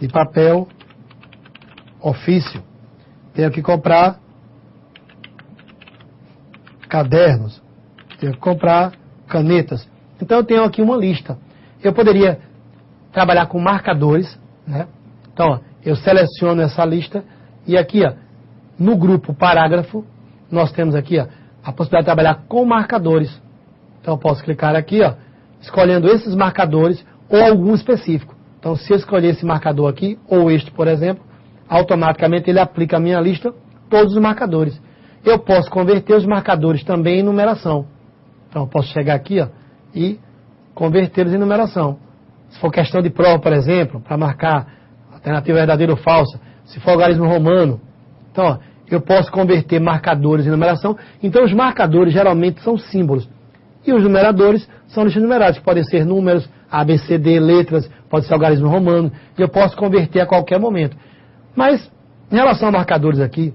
de papel ofício. Tenho que comprar cadernos. Tenho que comprar canetas. Então eu tenho aqui uma lista. Eu poderia trabalhar com marcadores, né? Então, ó, eu seleciono essa lista e aqui, ó, no grupo parágrafo, nós temos aqui, ó, a possibilidade de trabalhar com marcadores. Então eu posso clicar aqui, ó, escolhendo esses marcadores ou algum específico. Então, se eu escolher esse marcador aqui, ou este, por exemplo, automaticamente ele aplica a minha lista, todos os marcadores. Eu posso converter os marcadores também em numeração. Então, eu posso chegar aqui, ó, e convertê-los em numeração. Se for questão de prova, por exemplo, para marcar alternativa verdadeira ou falsa, se for algarismo romano, então, ó, eu posso converter marcadores em numeração. Então, os marcadores geralmente são símbolos. E os numeradores são listas numeradas, que podem ser números, A, B, C, D, letras, pode ser algarismo romano, e eu posso converter a qualquer momento. Mas, em relação a marcadores aqui,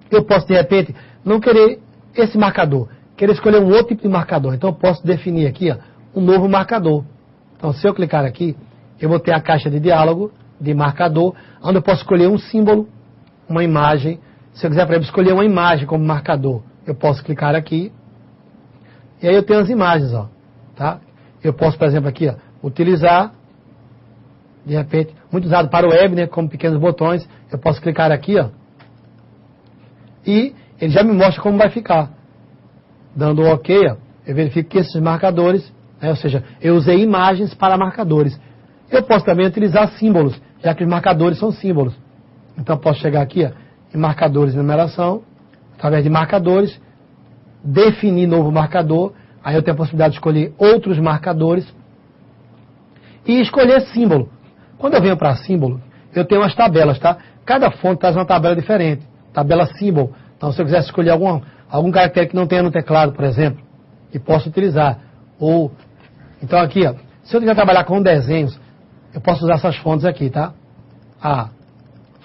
eu posso, de repente, não querer esse marcador, querer escolher um outro tipo de marcador. Então, eu posso definir aqui, ó, um novo marcador. Então, se eu clicar aqui, eu vou ter a caixa de diálogo de marcador, onde eu posso escolher um símbolo, uma imagem. Se eu quiser, por exemplo, escolher uma imagem como marcador, eu posso clicar aqui. E aí eu tenho as imagens, ó, tá? Eu posso, por exemplo, aqui, ó, utilizar, de repente, muito usado para o web, né, como pequenos botões. Eu posso clicar aqui, ó, e ele já me mostra como vai ficar. Dando um OK, ó, eu verifico que esses marcadores, né, ou seja, eu usei imagens para marcadores. Eu posso também utilizar símbolos, já que os marcadores são símbolos. Então eu posso chegar aqui, ó, em marcadores de numeração, através de marcadores, definir novo marcador, aí eu tenho a possibilidade de escolher outros marcadores e escolher símbolo. Quando eu venho para símbolo, eu tenho as tabelas, tá? Cada fonte traz uma tabela diferente, tabela símbolo. Então, se eu quiser escolher algum caractere que não tenha no teclado, por exemplo, e posso utilizar. Ou, então aqui, ó, se eu quiser trabalhar com desenhos, eu posso usar essas fontes aqui, tá? A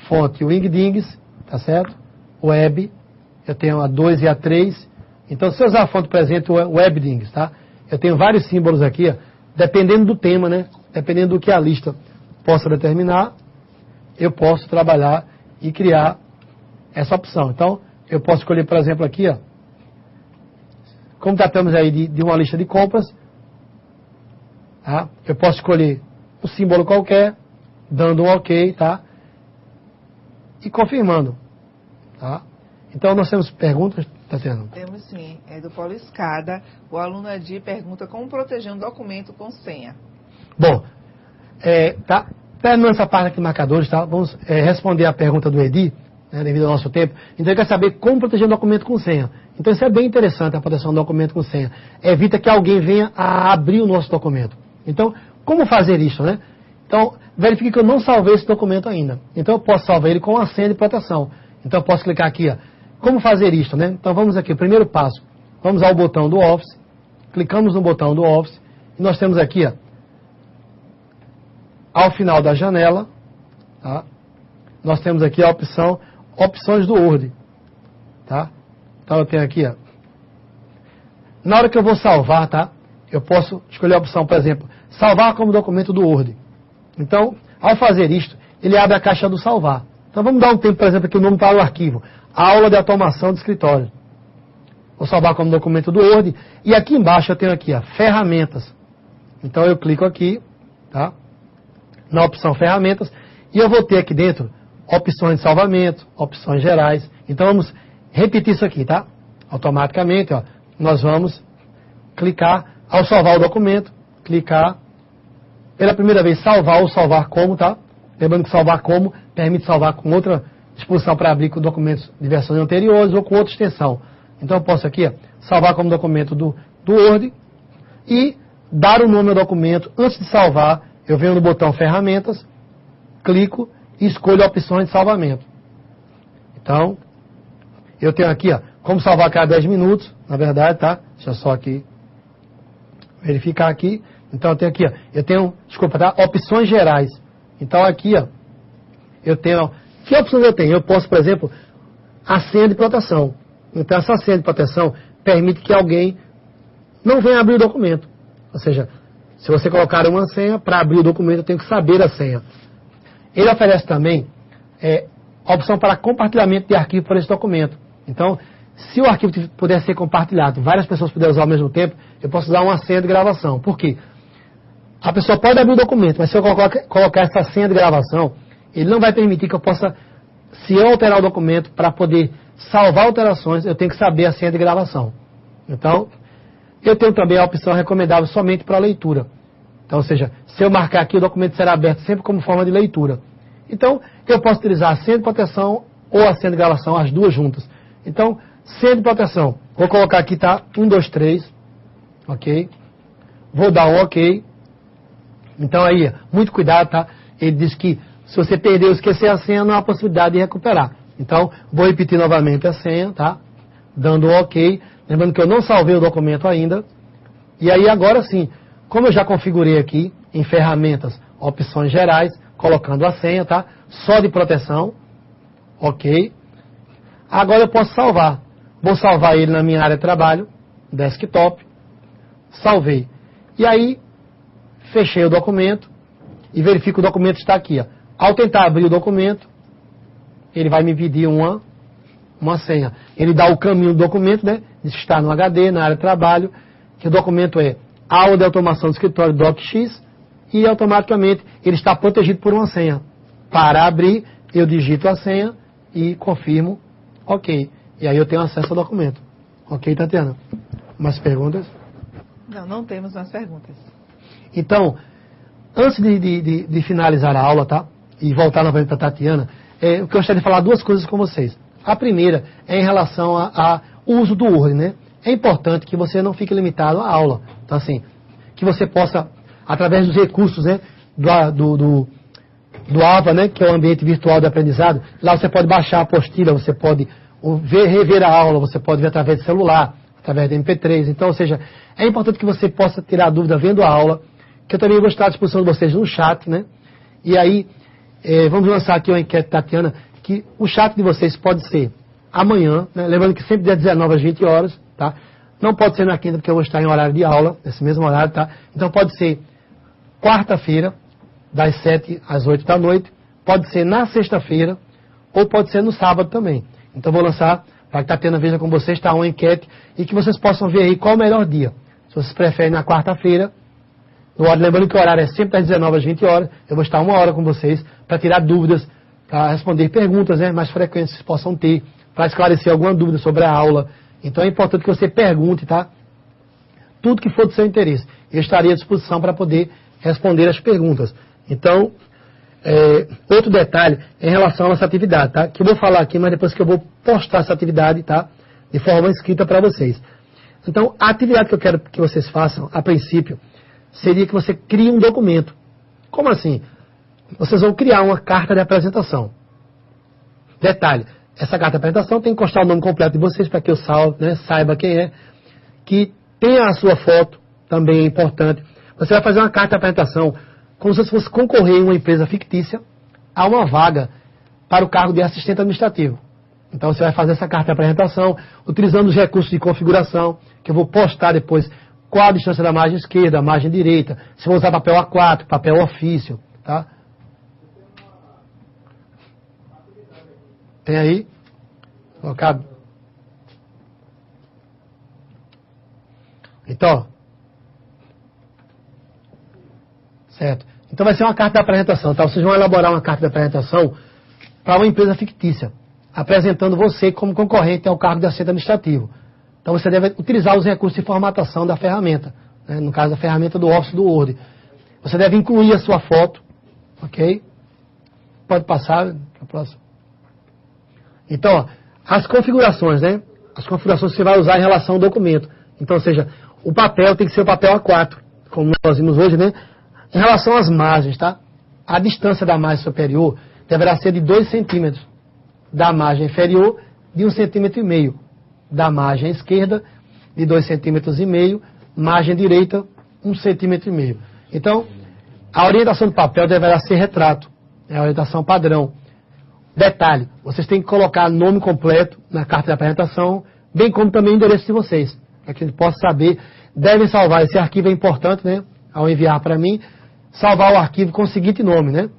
fonte Wingdings, tá certo? Web, eu tenho a 2 e a 3. Então, se eu usar a fonte, por exemplo, Webdings, tá? Eu tenho vários símbolos aqui, ó, dependendo do tema, né? Dependendo do que a lista possa determinar, eu posso trabalhar e criar essa opção. Então, eu posso escolher, por exemplo, aqui, ó, como tratamos aí de uma lista de compras, tá? Eu posso escolher um símbolo qualquer, dando um OK, tá? E confirmando, tá? Então, nós temos perguntas, Tatiana? Temos sim, é do Paulo Escada. O aluno Adi pergunta como proteger um documento com senha. Bom, tá, terminando essa parte aqui de marcadores, tá? Vamos responder a pergunta do Edi, né, devido ao nosso tempo. Então, ele quer saber como proteger um documento com senha. Então, isso é bem interessante, a proteção do documento com senha. Evita que alguém venha a abrir o nosso documento. Então, como fazer isso, né? Então, verifique que eu não salvei esse documento ainda. Então, eu posso salvar ele com a senha de proteção. Então, eu posso clicar aqui, ó. Como fazer isso, né? Então, vamos aqui, o primeiro passo. Vamos ao botão do Office. Clicamos no botão do Office. E nós temos aqui, ó, ao final da janela, tá? Nós temos aqui a opção Opções do Word, tá? Então, eu tenho aqui, ó. Na hora que eu vou salvar, tá? Eu posso escolher a opção, por exemplo, salvar como documento do Word. Então, ao fazer isto, ele abre a caixa do salvar. Então, vamos dar um tempo, por exemplo, aqui o nome para o arquivo. Aula de automação de escritório. Vou salvar como documento do Word. E aqui embaixo eu tenho aqui, ó, ferramentas. Então, eu clico aqui, tá? Na opção ferramentas. E eu vou ter aqui dentro opções de salvamento, opções gerais. Então, vamos repetir isso aqui, tá? Automaticamente, ó, nós vamos clicar ao salvar o documento, clicar pela primeira vez salvar ou salvar como, tá? Lembrando que salvar como permite salvar com outra disposição para abrir com documentos de versões anteriores ou com outra extensão. Então eu posso aqui, ó, salvar como documento do Word e dar o nome ao documento. Antes de salvar, eu venho no botão ferramentas, clico e escolho opções de salvamento. Então, eu tenho aqui, ó, como salvar a cada 10 minutos, na verdade, tá? Deixa eu só aqui verificar aqui. Então eu tenho aqui, ó, desculpa, tá? Opções gerais. Então aqui, ó, eu tenho, que opções eu tenho? Eu posso, por exemplo, a senha de proteção. Então essa senha de proteção permite que alguém não venha abrir o documento. Ou seja, se você colocar uma senha, para abrir o documento eu tenho que saber a senha. Ele oferece também a opção para compartilhamento de arquivo por esse documento. Então, se o arquivo puder ser compartilhado, várias pessoas puderem usar ao mesmo tempo, eu posso usar uma senha de gravação. Por quê? A pessoa pode abrir o documento, mas se eu colocar essa senha de gravação, ele não vai permitir que eu possa, se eu alterar o documento para poder salvar alterações, eu tenho que saber a senha de gravação. Então, eu tenho também a opção recomendável somente para leitura. Então, ou seja, se eu marcar aqui, o documento será aberto sempre como forma de leitura. Então, eu posso utilizar a senha de proteção ou a senha de gravação, as duas juntas. Então, senha de proteção. Vou colocar aqui, tá? 1, 2, 3. Ok. Vou dar um ok. Então aí, muito cuidado, tá? Ele diz que se você perder ou esquecer a senha, não há possibilidade de recuperar. Então, vou repetir novamente a senha, tá? Dando um ok. Lembrando que eu não salvei o documento ainda. E aí, agora sim, como eu já configurei aqui, em ferramentas, opções gerais, colocando a senha, tá? Só de proteção. Ok. Agora eu posso salvar. Vou salvar ele na minha área de trabalho, desktop. Salvei. E aí, fechei o documento e verifico que o documento está aqui. Ó. Ao tentar abrir o documento, ele vai me pedir uma senha. Ele dá o caminho do documento, né? Está no HD, na área de trabalho, que o documento é aula de automação do escritório DocX e automaticamente ele está protegido por uma senha. Para abrir, eu digito a senha e confirmo, ok. E aí eu tenho acesso ao documento. Ok, Tatiana? Mais perguntas? Não temos mais perguntas. Então, antes de finalizar a aula, tá? E voltar novamente para a Tatiana, eu gostaria de falar duas coisas com vocês. A primeira é em relação ao uso do Word, né? É importante que você não fique limitado à aula. Então, assim, que você possa, através dos recursos, né? Do AVA, né? Que é o ambiente virtual de aprendizado, lá você pode baixar a apostila, você pode rever a aula, você pode ver através de celular, através de MP3. Então, ou seja, é importante que você possa tirar dúvida vendo a aula, que eu também vou estar à disposição de vocês no chat, né? E aí, vamos lançar aqui uma enquete, Tatiana, que o chat de vocês pode ser amanhã, né? Lembrando que sempre das 19 às 20 horas, tá? Não pode ser na quinta, porque eu vou estar em horário de aula, nesse mesmo horário, tá? Então pode ser quarta-feira, das 7 às 8 da noite, pode ser na sexta-feira, ou pode ser no sábado também. Então vou lançar, para que Tatiana veja com vocês, tá? Uma enquete, e que vocês possam ver aí qual o melhor dia. Se vocês preferem na quarta-feira, lembrando que o horário é sempre das 19 às 20 horas, eu vou estar 1 hora com vocês para tirar dúvidas, para responder perguntas, né, mais frequentes que vocês possam ter, para esclarecer alguma dúvida sobre a aula. Então é importante que você pergunte, tá? Tudo que for do seu interesse. Eu estaria à disposição para poder responder as perguntas. Então, outro detalhe em relação a essa atividade, tá? Que eu vou falar aqui, mas depois que eu vou postar essa atividade, tá? De forma escrita para vocês. Então, a atividade que eu quero que vocês façam, a princípio, seria que você crie um documento. Como assim? Vocês vão criar uma carta de apresentação. Detalhe, essa carta de apresentação tem que constar o nome completo de vocês para que eu saiba quem é. Que tenha a sua foto, também é importante. Você vai fazer uma carta de apresentação como se você fosse concorrer em uma empresa fictícia a uma vaga para o cargo de assistente administrativo. Então você vai fazer essa carta de apresentação utilizando os recursos de configuração, que eu vou postar depois. Qual a distância da margem esquerda, a margem direita, se vou usar papel A4, papel ofício, tá? Tem aí? Colocado? Então, certo. Então vai ser uma carta de apresentação, tá? Vocês vão elaborar uma carta de apresentação para uma empresa fictícia, apresentando você como concorrente ao cargo de assistente administrativo. Então você deve utilizar os recursos de formatação da ferramenta, né? No caso da ferramenta do Office do Word. Você deve incluir a sua foto, ok? Pode passar para a próxima. Então, ó, as configurações, né? As configurações que você vai usar em relação ao documento. Então, ou seja, o papel tem que ser o papel A4, como nós vimos hoje, né? Em relação às margens, tá? A distância da margem superior deverá ser de 2 centímetros. Da margem inferior, de 1,5 centímetros. Da margem esquerda, de 2,5 centímetros. Margem direita, 1,5 centímetro. Então, a orientação do papel deverá ser retrato. É a orientação padrão. Detalhe, vocês têm que colocar nome completo na carta de apresentação, bem como também o endereço de vocês, para que a gente possa saber. Devem salvar, esse arquivo é importante, né? Ao enviar para mim, salvar o arquivo com o seguinte nome, né?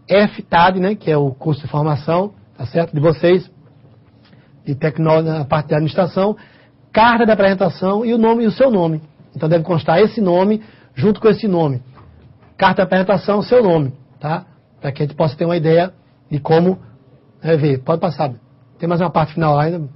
FTAD, né, que é o curso de formação, tá certo? De vocês, de tecnologia, na parte de administração, carta de apresentação e o nome e o seu nome. Então deve constar esse nome junto com esse nome. Carta de apresentação, seu nome, tá? Para que a gente possa ter uma ideia de como ver. Pode passar. Tem mais uma parte final lá ainda?